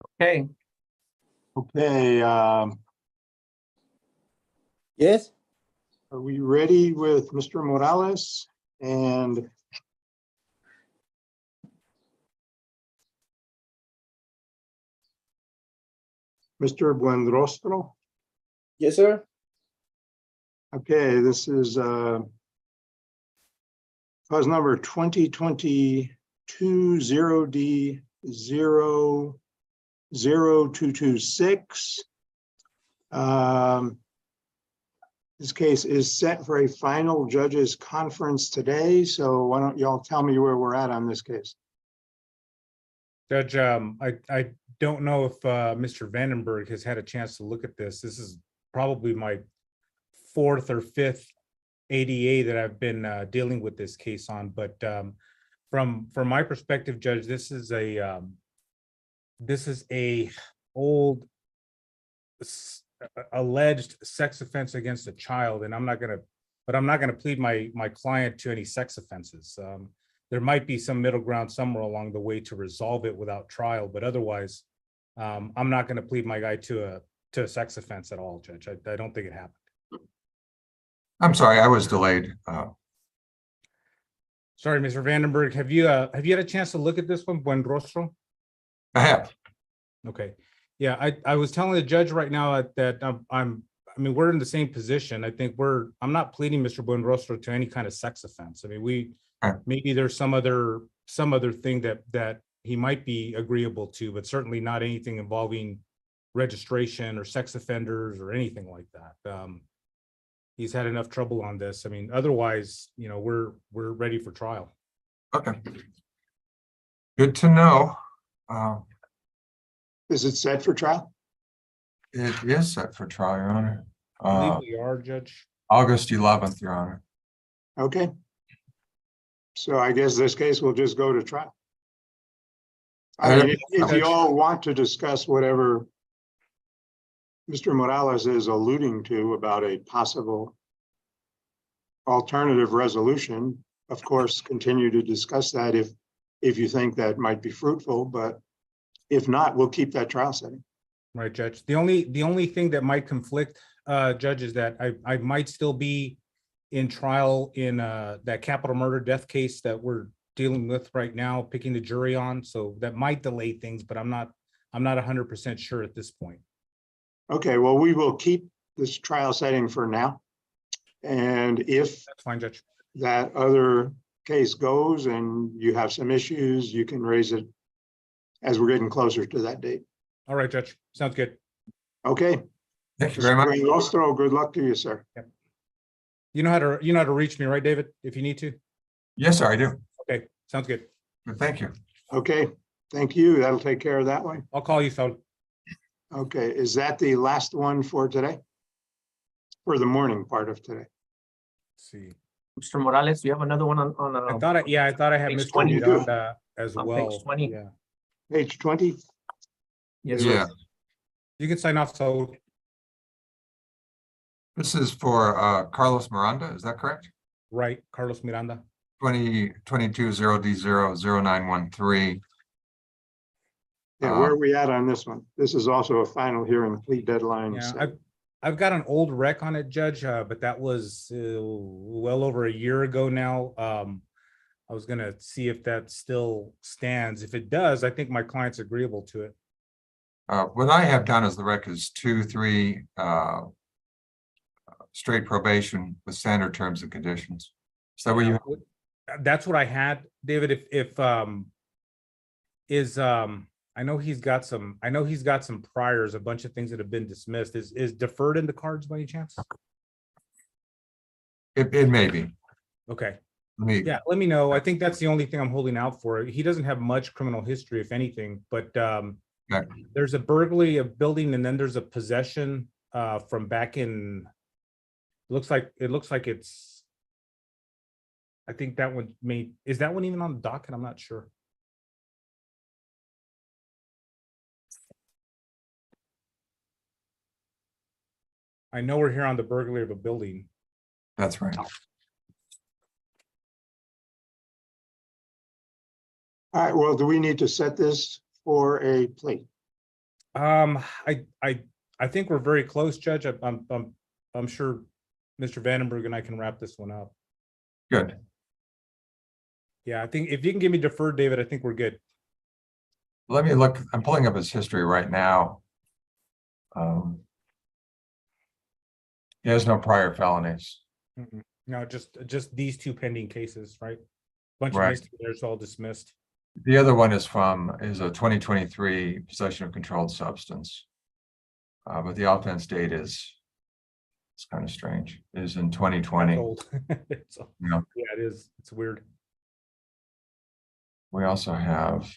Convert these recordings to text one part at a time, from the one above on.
Okay, Okay, Yes, are we ready with Mr. Morales and Mr. Buenrostro? yes, sir. Okay, this is cause number 2022-0D-00226. This case is set for a final judges conference today, so why don't y'all tell me where we're at on this case? Judge, I don't know if Mr. Vandenberg has had a chance to look at this. This is probably my fourth or fifth ADA that I've been dealing with this case on. But from my perspective, Judge, this is a old alleged sex offense against a child, and I'm not gonna plead my client to any sex offenses. There might be some middle ground somewhere along the way to resolve it without trial, but otherwise, I'm not going to plead my guy to a sex offense at all, Judge. I don't think it happened. I'm sorry, I was delayed. Sorry, Mr. Vandenberg. Have you had a chance to look at this one, Buenrostro? I have. Okay. Yeah, I was telling the judge right now that I mean, we're in the same position. I think I'm not pleading Mr. Buenrostro to any kind of sex offense. I mean, maybe there's some other thing that he might be agreeable to, but certainly not anything involving registration or sex offenders or anything like that. He's had enough trouble on this. I mean, otherwise, we're ready for trial. Okay. Good to know. Is it set for trial? It is set for trial, Your Honor. I believe we are, Judge. August 11th, Your Honor. Okay. So I guess this case will just go to trial. I mean, if you all want to discuss whatever Mr. Morales is alluding to about a possible alternative resolution, of course, continue to discuss that if you think that might be fruitful, but if not, we'll keep that trial setting. Right, Judge. The only thing that might conflict, Judge, is that I might still be in trial in that capital murder death case that we're dealing with right now, picking the jury on. So that might delay things, but I'm not 100% sure at this point. Okay, well, we will keep this trial setting for now. And if That's fine, Judge. that other case goes and you have some issues, you can raise it as we're getting closer to that date. All right, Judge. Sounds good. Okay. Thank you very much. Buenrostro, good luck to you, sir. Yep. You know how to reach me, right, David? If you need to. Yes, sir, I do. Okay, sounds good. Good, thank you. Okay, thank you. That'll take care of that one. I'll call you, Saul. Okay, is that the last one for today? For the morning part of today? See. Mr. Morales, do you have another one on I thought I had page Mr. 20. Miranda as On well. page 20. Yeah. Page 20? Yes, Yeah, sir. You can sign off, so this is for Carlos Miranda, is that correct? right, Carlos Miranda. 2022-0D-00913. Yeah, where are we at on this one? This is also a final hearing plea deadline. Yeah, set. I've got an old rec on it, Judge, but that was well over a year ago now. I was gonna see if that still stands. If it does, I think my client's agreeable to it. What I have done is the rec is 2-3 straight probation with standard terms and conditions. Is that what you? That's what I had, David. I know he's got some priors, a bunch of things that have been dismissed. Is deferred in the cards by any chance? It may be. Okay. Yeah. Let me know. I think that's the only thing I'm holding out for. He doesn't have much criminal history, if anything, but Okay. there's a burglary of building, and then there's a possession from back in. It looks like it's. I think that one is that one even on the docket? I'm not sure. I know we're here on the burglary of a building. That's right. All right, well, do we need to set this for a plea? I think we're very close, Judge. I'm sure Mr. Vandenberg and I can wrap this one up. Good. Yeah, I think if you can give me deferred, David, I think we're good. Let me look, I'm pulling up his history right now. He has no prior felonies. No, just these two pending cases, right? Bunch of Right. misdemeanors all dismissed. The other one is a 2023 possession of controlled substance. But the offense date it's kind of strange, is in 2020. Old. Yeah. Yeah, it is. It's weird. We also have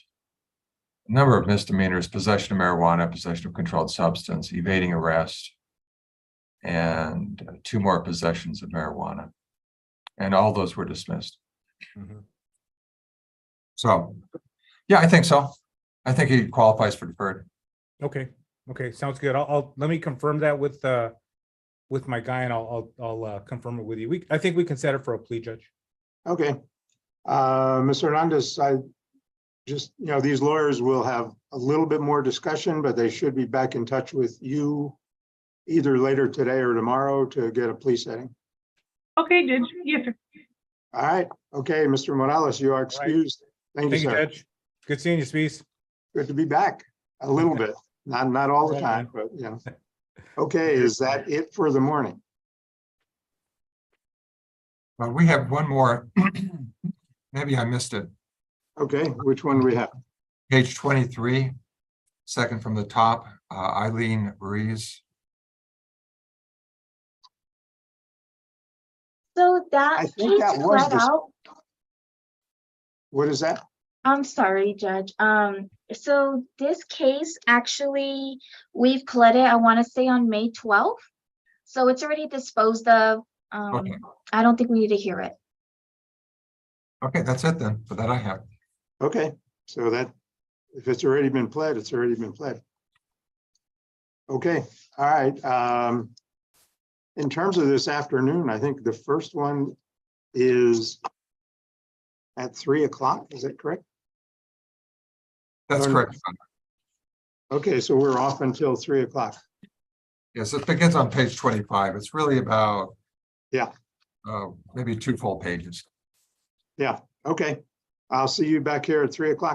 a number of misdemeanors: possession of marijuana, possession of controlled substance, evading arrest, and 2 more possessions of marijuana. And all those were dismissed. Mhm. So, yeah, I think so. I think he qualifies for deferred. Okay. Okay. Sounds good. I'll let me confirm that with my guy, and I'll confirm it with you. I think we can set it for a plea, Judge. Okay. Mr. Hernandez, I just, these lawyers will have a little bit more discussion, but they should be back in touch with you either later today or tomorrow to get a plea setting. Okay, Judge. Yes, sir. All right. Okay, Mr. Morales, you are excused. Thank you, Thank you, sir. Judge. Good seeing you, Spees. Good to be back a little bit, not all the time, but Okay, is that it for the morning? We have one more. Maybe I missed it. Okay, which one do we have? Page 23, second from the top, Eileen Ruiz. So I that think case that was read the- out. What is that? I'm sorry, Judge. So this case actually, we've pled it, I want to say on May 12th. So it's already disposed of. Okay. I don't think we need to hear it. Okay, that's it then. For that I have. Okay, so that, if it's already been pled, it's already been pled. Okay, all right. In terms of this afternoon, I think the first one is at 3 o'clock, is that correct? That's Oh, no. correct. Okay, so we're off until 3 o'clock. Yes, it begins on page 25. It's really about Yeah. Maybe 2 full pages. Yeah, okay. I'll see you back here at 3 o'clock.